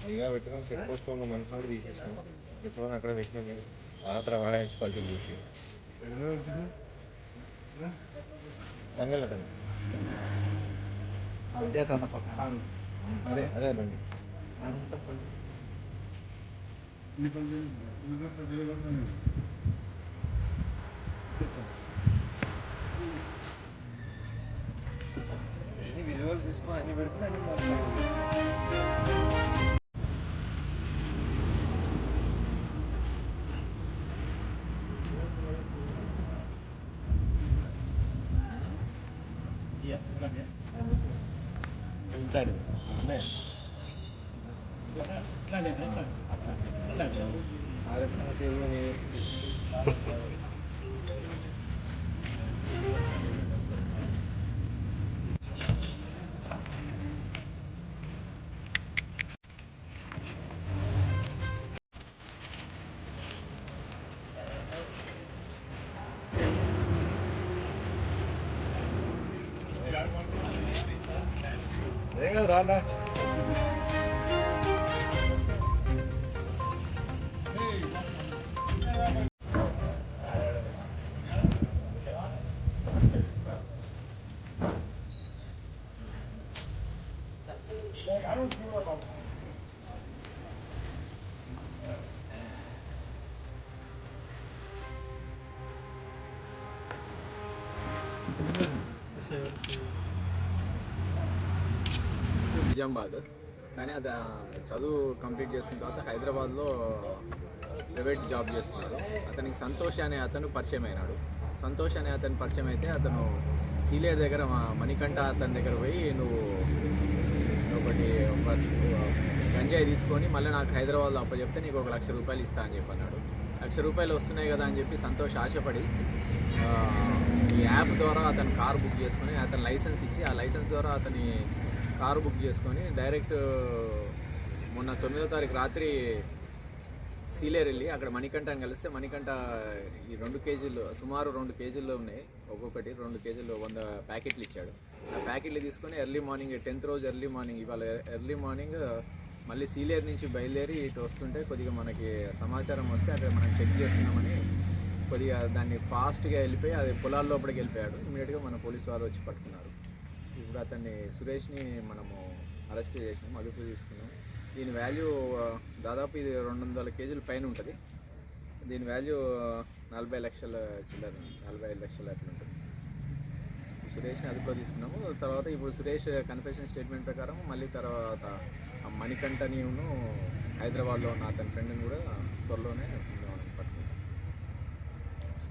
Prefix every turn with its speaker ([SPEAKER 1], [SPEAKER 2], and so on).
[SPEAKER 1] నిఘా పెట్టినాం, check post ఉన్న మనుషులు తీసేసినాం. ఎప్పుడో అక్కడ పెట్టినాం మేము ఆత్ర వాడాయించి పల్టీ కూర్చి అదే అదే రండి. అన్ని విజువల్స్ తీసుకొని అన్ని పెడితే అన్ని ఏం కాదు రాండా.
[SPEAKER 2] నిజామాబాద్, కానీ అది చదువు కంప్లీట్ చేసుకున్న తర్వాత హైదరాబాద్లో ప్రైవేట్ జాబ్ చేస్తున్నాడు. అతనికి సంతోష్ అనే అతను పరిచయం అయినాడు. సంతోష్ అనే అతను పరిచయం అయితే అతను సీలేరు దగ్గర మణికంఠ అతని దగ్గర పోయి నువ్వు ఒకటి గంజాయి తీసుకొని మళ్ళీ నాకు హైదరాబాద్లో అప్పచెప్తే నీకు 1 లక్ష రూపాయలు ఇస్తా అని చెప్పి అన్నాడు. 1 లక్ష రూపాయలు వస్తున్నాయి కదా అని చెప్పి సంతోష్ ఆశపడి ఈ యాప్ ద్వారా అతను కారు బుక్ చేసుకొని అతను లైసెన్స్ ఇచ్చి ఆ లైసెన్స్ ద్వారా అతని కారు బుక్ చేసుకొని డైరెక్ట్ మొన్న 9వ తారీఖు రాత్రి సీలేరు వెళ్ళి అక్కడ మణికంఠని కలిస్తే మణికంఠ ఈ 2 కేజీలు సుమారు 2 కేజీల్లో ఉన్నాయి, ఒక్కొక్కటి 2 కేజీలు 100 ప్యాకెట్లు ఇచ్చాడు. ఆ ప్యాకెట్లు తీసుకొని ఎర్లీ మార్నింగ్ 10th రోజు ఎర్లీ మార్నింగ్ ఇవాళ ఎర్లీ మార్నింగ్ మళ్ళీ సీలేరు నుంచి బయలుదేరి ఇటు వస్తుంటే కొద్దిగా మనకి సమాచారం వస్తే అక్కడ మనం చెక్ చేస్తున్నామని కొద్దిగా దాన్ని ఫాస్ట్గా వెళ్ళిపోయి అది పొలాల లోపలికి వెళ్ళిపోయాడు. ఇమీడియట్గా మన పోలీసు వారు వచ్చి పట్టుకున్నారు. ఇప్పుడు అతన్ని సురేష్ని మనము అరెస్ట్ చేసినాం, అదుపు తీసుకున్నాం. దీని వాల్యూ దాదాపు ఇది 200 కేజీల పైన ఉంటుంది. దీని వాల్యూ 40 లక్షల చిల్లర, 45 లక్షలు అట్లా ఉంటుంది. సురేష్ని అదుపులో తీసుకున్నాము. తర్వాత ఇప్పుడు సురేష్ కన్ఫెషన్ స్టేట్మెంట్ ప్రకారం మళ్ళీ తర్వాత మణికంఠని హైదరాబాద్లో ఉన్న అతని ఫ్రెండ్ని కూడా త్వరలోనే